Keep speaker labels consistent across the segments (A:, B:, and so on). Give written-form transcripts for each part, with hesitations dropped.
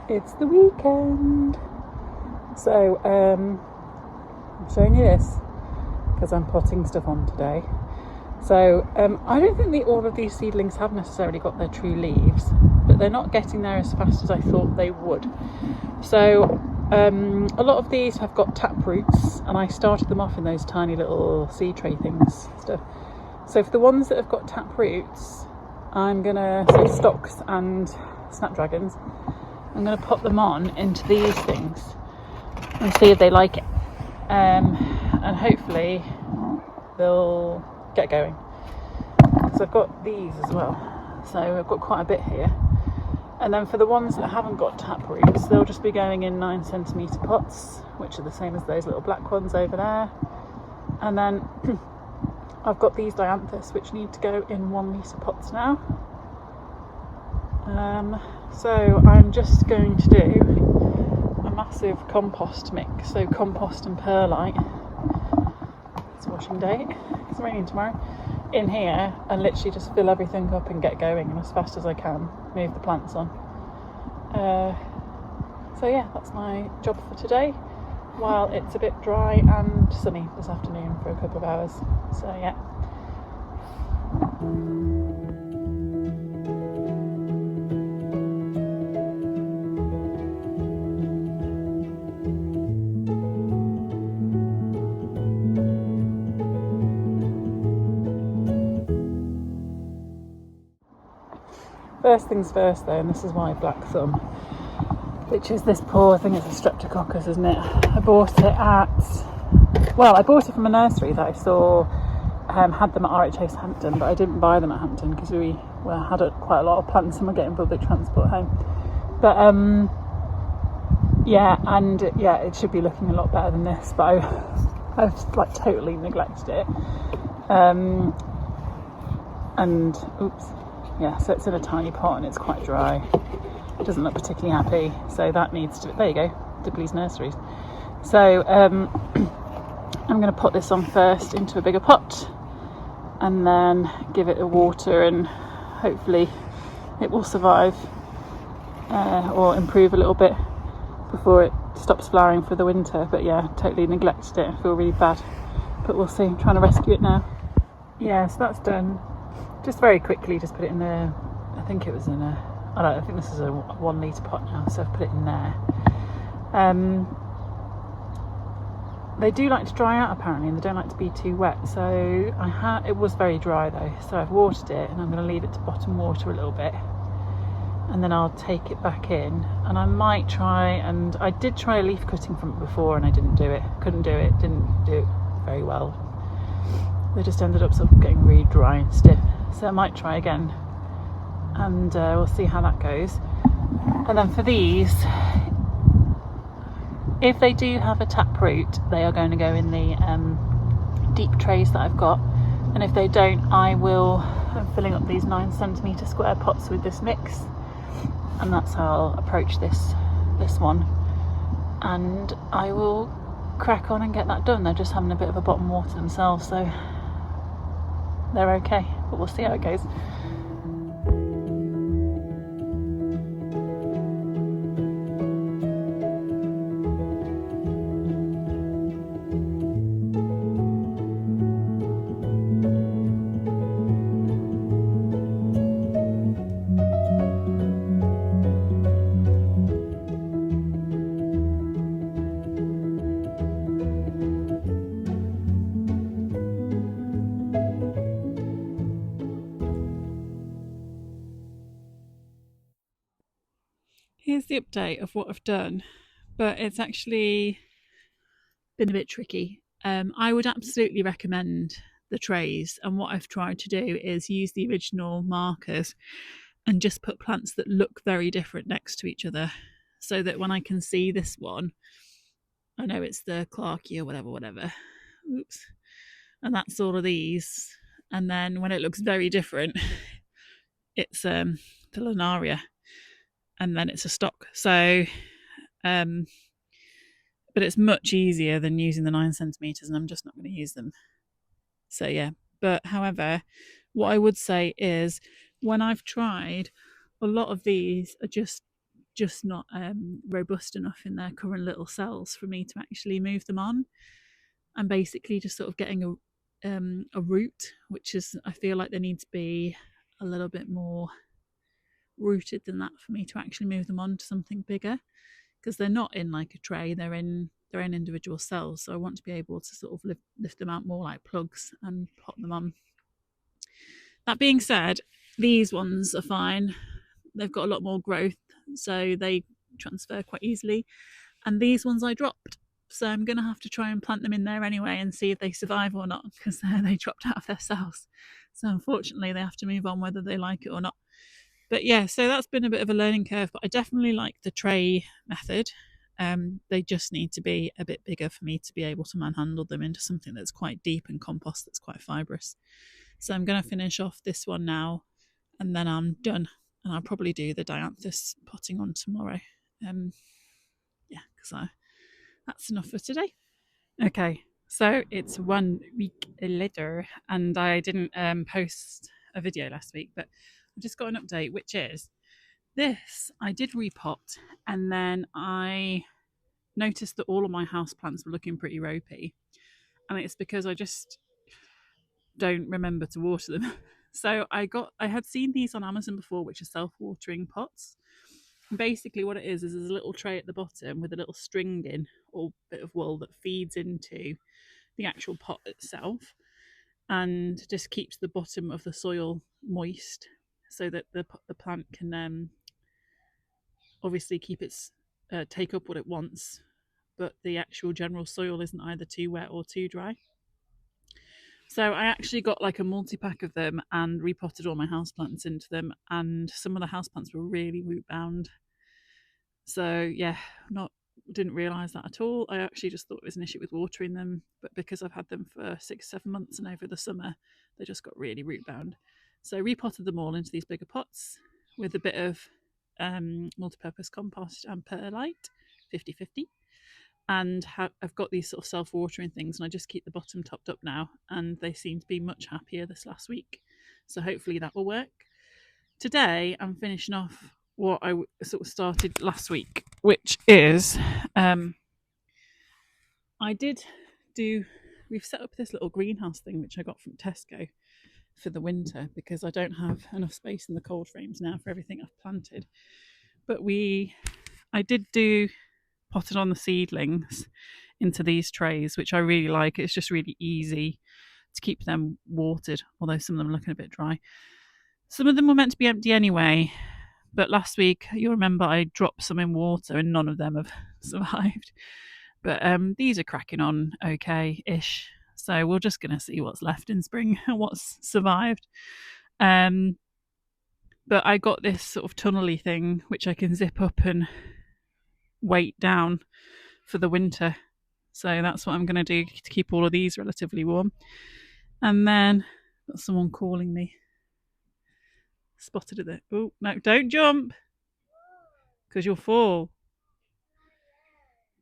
A: It's the weekend. So, I'm showing you this because I'm potting stuff on today. So, I don't think all of these seedlings have necessarily got their true leaves, but they're not getting there as fast as I thought they would. So, a lot of these have got tap roots, and I started them off in those tiny little seed tray things stuff. So for the ones that have got tap roots, I'm gonna, so stocks and snapdragons, I'm gonna pop them on into these things and see if they like it, and hopefully they'll get going. So I've got these as well, so I've got quite a bit here. And then for the ones that haven't got tap roots, they'll just be going in 9cm pots, which are the same as those little black ones over there. And then I've got these dianthus, which need to go in 1 litre pots now. So I'm just going to do a massive compost mix, so compost and perlite. It's washing day, it's raining tomorrow. In here, and literally just fill everything up and get going, and as fast as I can move the plants on. So yeah, that's my job for today, while it's a bit dry and sunny this afternoon for a couple of hours. So yeah. First things first though, and this is my black thumb, which is this poor thing. It's a streptococcus, isn't it? I bought it from a nursery that I saw had them at RHS Hampton, but I didn't buy them at Hampton because we had quite a lot of plants and we're getting public transport home. But it should be looking a lot better than this, but I've like totally neglected it. So it's in a tiny pot and it's quite dry. It doesn't look particularly happy, so that needs to, there you go, Dibley's Nurseries. So I'm going to put this on first into a bigger pot and then give it a water, and hopefully it will survive or improve a little bit before it stops flowering for the winter. But yeah, totally neglected it. I feel really bad, but we'll see. I'm trying to rescue it now. Yeah, so that's done. Just very quickly, just put it in there. I think this is a 1 litre pot now, so I've put it in there. They do like to dry out apparently, and they don't like to be too wet. So it was very dry though, so I've watered it, and I'm going to leave it to bottom water a little bit, and then I'll take it back in. And I might try, and I did try a leaf cutting from it before, and I didn't do it. Didn't do it very well. They just ended up sort of getting really dry and stiff. So I might try again, and we'll see how that goes. And then for these, if they do have a tap root, they are going to go in the deep trays that I've got. And if they don't, I'm filling up these 9cm square pots with this mix, and that's how I'll approach this one. And I will crack on and get that done. They're just having a bit of a bottom water themselves, so they're okay, but we'll see how it goes. Here's the update of what I've done, but it's actually been a bit tricky. I would absolutely recommend the trays, and what I've tried to do is use the original markers and just put plants that look very different next to each other, so that when I can see this one, I know it's the Clarkia or whatever. Oops. And that's all of these. And then when it looks very different, it's the Linaria, and then it's a stock. So but it's much easier than using the 9cm, and I'm just not going to use them. So yeah, but however, what I would say is, when I've tried, a lot of these are just just not robust enough in their current little cells for me to actually move them on. I'm basically just sort of getting a root, which is, I feel like they need to be a little bit more rooted than that for me to actually move them on to something bigger, because they're not in like a tray, they're in their own individual cells. So I want to be able to sort of lift them out more like plugs and pop them on. That being said, these ones are fine. They've got a lot more growth, so they transfer quite easily. And these ones I dropped, so I'm going to have to try and plant them in there anyway and see if they survive or not, because they dropped out of their cells. So unfortunately they have to move on whether they like it or not. But yeah, so that's been a bit of a learning curve, but I definitely like the tray method. They just need to be a bit bigger for me to be able to manhandle them into something that's quite deep and compost that's quite fibrous. So I'm going to finish off this one now, and then I'm done. And I'll probably do the dianthus potting on tomorrow. Yeah, because that's enough for today. Okay, so it's 1 week later, and I didn't post a video last week, but I've just got an update, which is this. I did repot, and then I noticed that all of my houseplants were looking pretty ropey, and it's because I just don't remember to water them. So I had seen these on Amazon before, which are self-watering pots. And basically what it is there's a little tray at the bottom with a little string in, or bit of wool, that feeds into the actual pot itself and just keeps the bottom of the soil moist, so that the plant can obviously keep its take up what it wants, but the actual general soil isn't either too wet or too dry. So I actually got like a multi-pack of them and repotted all my houseplants into them, and some of the houseplants were really root bound. So yeah, didn't realise that at all. I actually just thought it was an issue with watering them, but because I've had them for 6-7 months and over the summer, they just got really root bound. So I repotted them all into these bigger pots with a bit of multi-purpose compost and perlite, 50-50. And I've got these sort of self-watering things, and I just keep the bottom topped up now, and they seem to be much happier this last week. So hopefully that will work. Today I'm finishing off what I sort of started last week, which is we've set up this little greenhouse thing which I got from Tesco for the winter, because I don't have enough space in the cold frames now for everything I've planted. But I did do potted on the seedlings into these trays, which I really like. It's just really easy to keep them watered, although some of them are looking a bit dry. Some of them were meant to be empty anyway, but last week, you'll remember, I dropped some in water and none of them have survived. But these are cracking on okay-ish. So we're just going to see what's left in spring and what's survived. But I got this sort of tunnely thing, which I can zip up and weight down for the winter. So that's what I'm going to do to keep all of these relatively warm. And then got someone calling me. Spotted it there. Oh, no, don't jump, because you'll fall.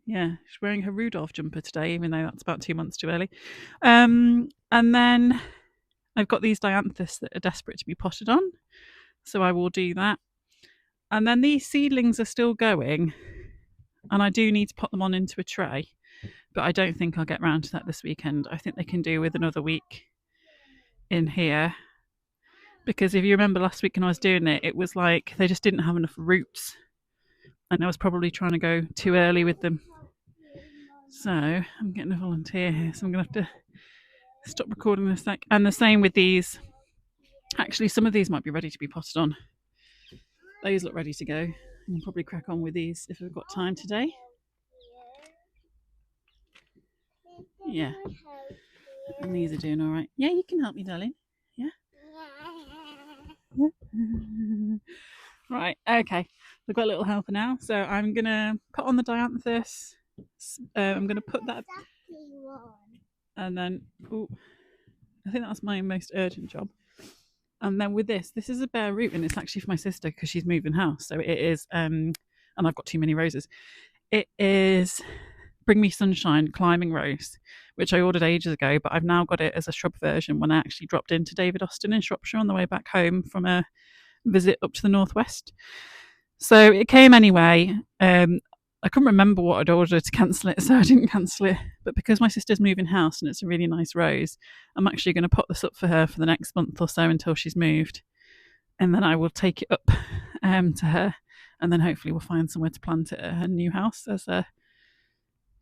A: Yeah, she's wearing her Rudolph jumper today, even though that's about 2 months too early. And then I've got these dianthus that are desperate to be potted on, so I will do that. And then these seedlings are still going, and I do need to pot them on into a tray, but I don't think I'll get round to that this weekend. I think they can do with another week in here, because if you remember last week when I was doing it, it was like they just didn't have enough roots, and I was probably trying to go too early with them. So I'm getting a volunteer here, so I'm going to have to stop recording in a sec. And the same with these. Actually, some of these might be ready to be potted on. Those look ready to go. I'll probably crack on with these if we've got time today. Yeah. And these are doing all right. Yeah, you can help me, darling. Yeah? Yeah. Right, okay. I've got a little helper now, so I'm going to put on the dianthus. I'm going to put that, and then I think that's my most urgent job. And then with this is a bare root, and it's actually for my sister because she's moving house. So it is, and I've got too many roses. It is Bring Me Sunshine Climbing Rose, which I ordered ages ago, but I've now got it as a shrub version when I actually dropped into David Austin in Shropshire on the way back home from a visit up to the northwest. So So it came anyway. I couldn't remember what I'd ordered to cancel it, so I didn't cancel it. But because my sister's moving house and it's a really nice rose, I'm actually going to put this up for her for the next month or so until she's moved. And then I will take it up to her, and then hopefully we'll find somewhere to plant it at her new house as a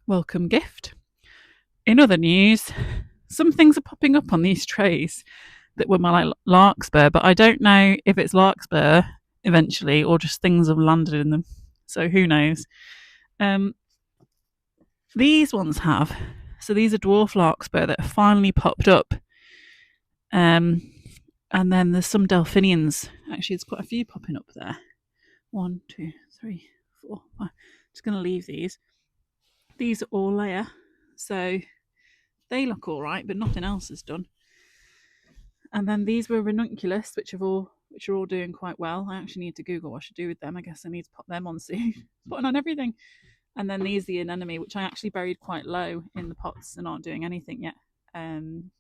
A: welcome gift. In other news, some things are popping up on these trays that were my larkspur, but I don't know if it's larkspur eventually or just things have landed in them. So who knows? These ones have. So these are dwarf larkspur that have finally popped up. And then there's some delphiniums. Actually, there's quite a few popping up there. 1, 2, 3, 4, 5. Just going to leave these. These are all layer. So they look all right, but nothing else is done. And then these were ranunculus, which are all doing quite well. I actually need to Google what I should do with them. I guess I need to put them on soon. Putting on everything. And then these are the anemone, which I actually buried quite low in the pots and aren't doing anything yet. And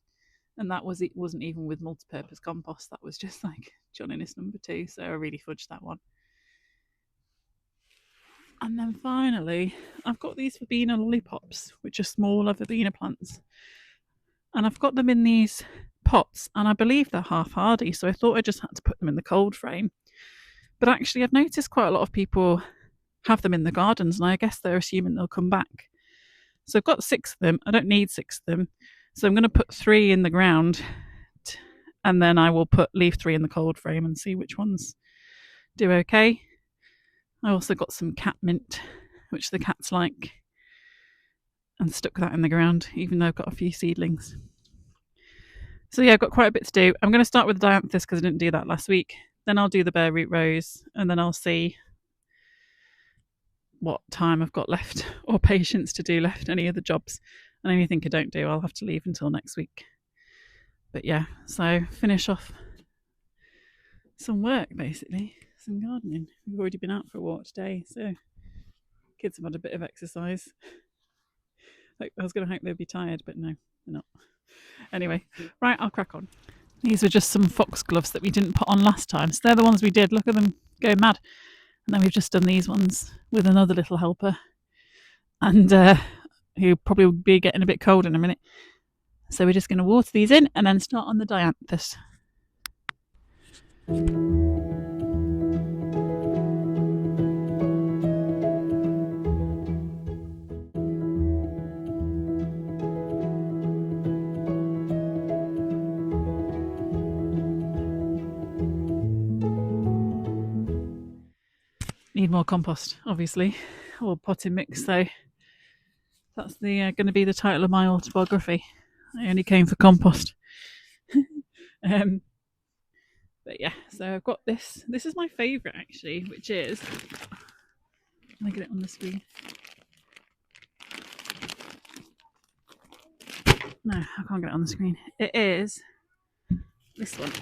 A: that wasn't even with multi-purpose compost. That was just like John Innes number 2. So I really fudged that one. And then finally, I've got these verbena lollipops, which are smaller verbena plants. And I've got them in these pots, and I believe they're half hardy. So I thought I just had to put them in the cold frame. But actually, I've noticed quite a lot of people have them in the gardens, and I guess they're assuming they'll come back. So I've got 6 of them. I don't need 6 of them. So I'm going to put 3 in the ground, and then I will leave 3 in the cold frame and see which ones do okay. I also got some cat mint, which the cats like, and stuck that in the ground, even though I've got a few seedlings. So yeah, I've got quite a bit to do. I'm going to start with the dianthus because I didn't do that last week. Then I'll do the bare root rose, and then I'll see what time I've got left or patience to do left any of the jobs. And anything I don't do, I'll have to leave until next week. But yeah, so finish off some work basically, some gardening. We've already been out for a walk today, so kids have had a bit of exercise. Like, I was going to hope they'd be tired, but no, they're not. Anyway, right, I'll crack on. These were just some foxgloves that we didn't put on last time, so they're the ones we did. Look at them go mad. And then we've just done these ones with another little helper, and who probably will be getting a bit cold in a minute. So we're just going to water these in and then start on the dianthus. Need more compost, obviously, or potting mix. So that's going to be the title of my autobiography. I only came for compost. But yeah, so I've got this. This is my favourite actually, which is. Can I get it on the screen? No, I can't get it on the screen. It is this one.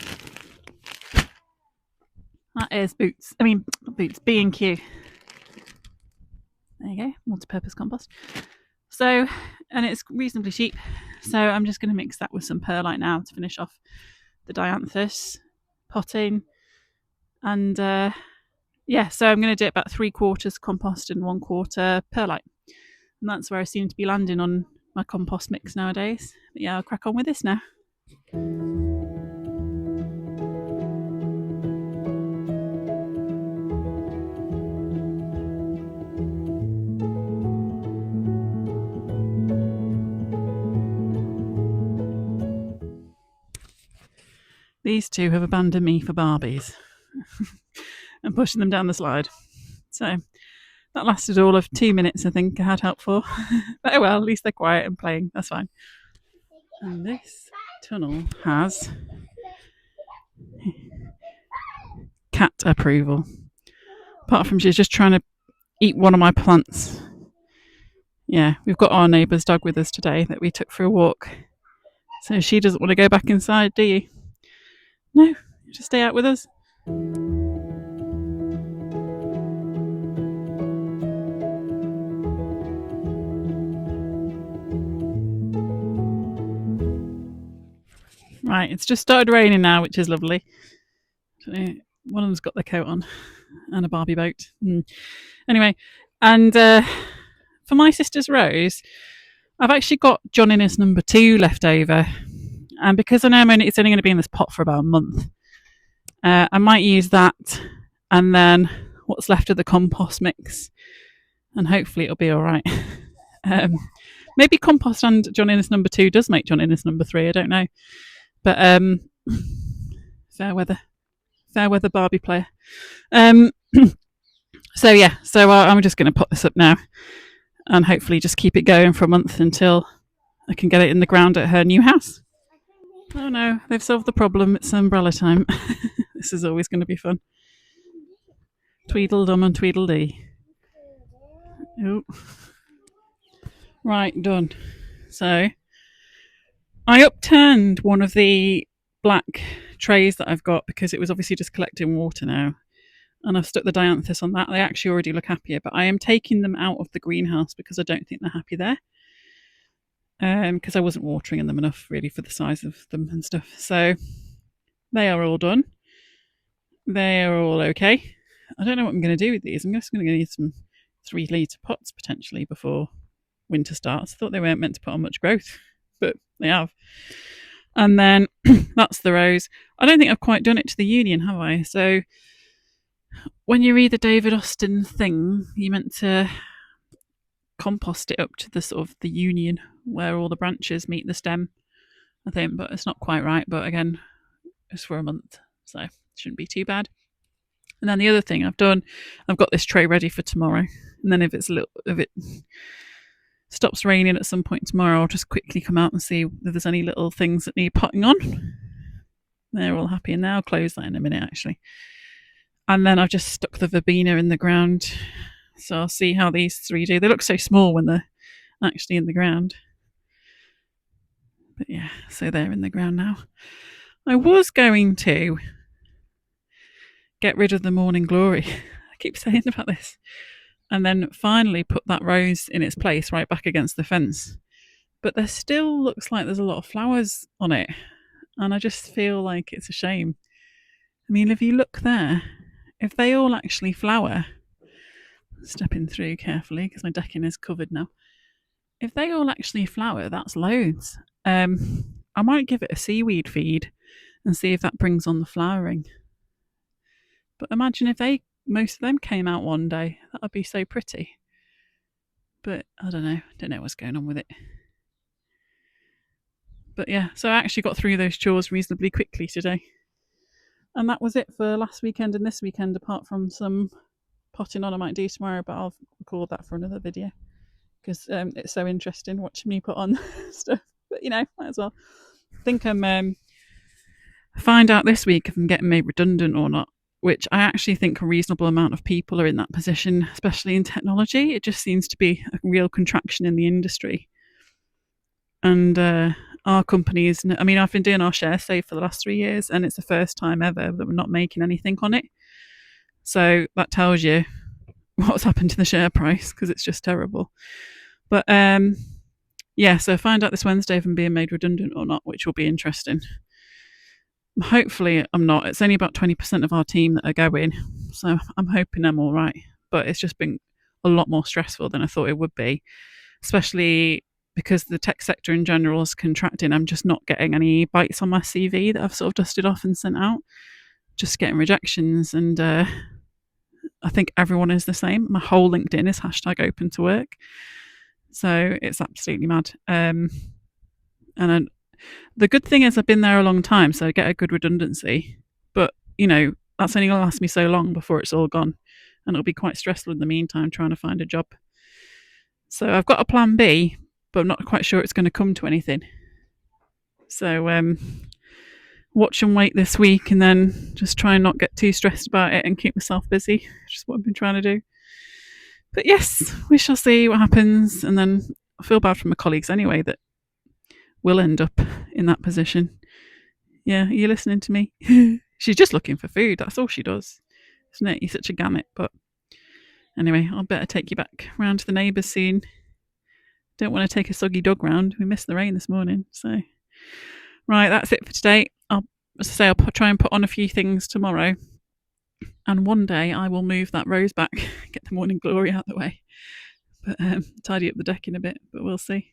A: That is Boots. I mean, Boots, B&Q. There you go, multi-purpose compost. So, and it's reasonably cheap. So I'm just going to mix that with some perlite now to finish off the dianthus potting. And yeah, so I'm going to do it about 3/4 compost and 1/4 perlite. And that's where I seem to be landing on my compost mix nowadays. But yeah, I'll crack on with this now. These two have abandoned me for Barbies and pushing them down the slide. So that lasted all of 2 minutes, I think I had help for. But oh well, at least they're quiet and playing. That's fine. And this tunnel has cat approval. Apart from she's just trying to eat one of my plants. Yeah, we've got our neighbour's dog with us today that we took for a walk. So she doesn't want to go back inside, do you? No, just stay out with us. Right, it's just started raining now, which is lovely. One of them's got their coat on. and a Barbie boat. Anyway, and for my sister's rose, I've actually got John Innes number 2 left over. And because I know it's only going to be in this pot for about a month, I might use that and then what's left of the compost mix, and hopefully it'll be all right. Maybe compost and John Innes number 2 does make John Innes number 3. I don't know, but fair weather Barbie player. So yeah, so I'm just going to put this up now, and hopefully just keep it going for a month until I can get it in the ground at her new house. Oh no, they've solved the problem. It's umbrella time. This is always going to be fun. Tweedledum and Tweedledee. Oh. Right, done. So I upturned one of the black trays that I've got because it was obviously just collecting water now. And I've stuck the dianthus on that. They actually already look happier, but I am taking them out of the greenhouse because I don't think they're happy there. Because I wasn't watering them enough really for the size of them and stuff. So they are all done. They are all okay. I don't know what I'm going to do with these. I'm just going to need some 3-litre pots potentially before winter starts. I thought they weren't meant to put on much growth, but they have. And then that's the rose. I don't think I've quite done it to the union, have I? So when you read the David Austin thing, you're meant to compost it up to the sort of the union where all the branches meet the stem, I think, but it's not quite right. But again, it's for a month, so it shouldn't be too bad. And then the other thing I've done, I've got this tray ready for tomorrow. And then if it stops raining at some point tomorrow, I'll just quickly come out and see if there's any little things that need potting on. They're all happy, and I'll close that in a minute actually. And then I've just stuck the verbena in the ground. So I'll see how these 3 do. They look so small when they're actually in the ground. But yeah, so they're in the ground now. I was going to get rid of the morning glory. I keep saying about this. And then finally put that rose in its place right back against the fence. But there still looks like there's a lot of flowers on it. And I just feel like it's a shame. I mean, if you look there, if they all actually flower, stepping through carefully because my decking is covered now. If they all actually flower, that's loads. I might give it a seaweed feed and see if that brings on the flowering. But imagine if most of them came out one day. That would be so pretty. But I don't know what's going on with it. But yeah, so I actually got through those chores reasonably quickly today. And that was it for last weekend and this weekend, apart from some potting on I might do tomorrow, but I'll record that for another video because it's so interesting watching me put on stuff. But might as well. I think I'm find out this week if I'm getting made redundant or not, which I actually think a reasonable amount of people are in that position, especially in technology. It just seems to be a real contraction in the industry. And our companies, I mean, I've been doing our share save for the last 3 years, and it's the first time ever that we're not making anything on it. So that tells you what's happened to the share price, because it's just terrible. But so find out this Wednesday if I'm being made redundant or not, which will be interesting. Hopefully I'm not. It's only about 20% of our team that are going, so I'm hoping I'm all right. But it's just been a lot more stressful than I thought it would be, especially because the tech sector in general is contracting. I'm just not getting any bites on my CV that I've sort of dusted off and sent out. Just getting rejections, and I think everyone is the same. My whole LinkedIn is #open to work. So it's absolutely mad. And the good thing is I've been there a long time, so I get a good redundancy. But, that's only going to last me so long before it's all gone. And it'll be quite stressful in the meantime trying to find a job. So I've got a plan B, but I'm not quite sure it's going to come to anything. So watch and wait this week, and then just try and not get too stressed about it and keep myself busy, which is what I've been trying to do. But yes, we shall see what happens. And then I feel bad for my colleagues anyway that will end up in that position. Yeah, are you listening to me? She's just looking for food. That's all she does, isn't it? You're such a gamut. But anyway, I'll better take you back round to the neighbours soon. Don't want to take a soggy dog round. We missed the rain this morning. So, right, that's it for today. I'll try and put on a few things tomorrow. And one day I will move that rose back, get the morning glory out of the way, but tidy up the decking a bit, but we'll see.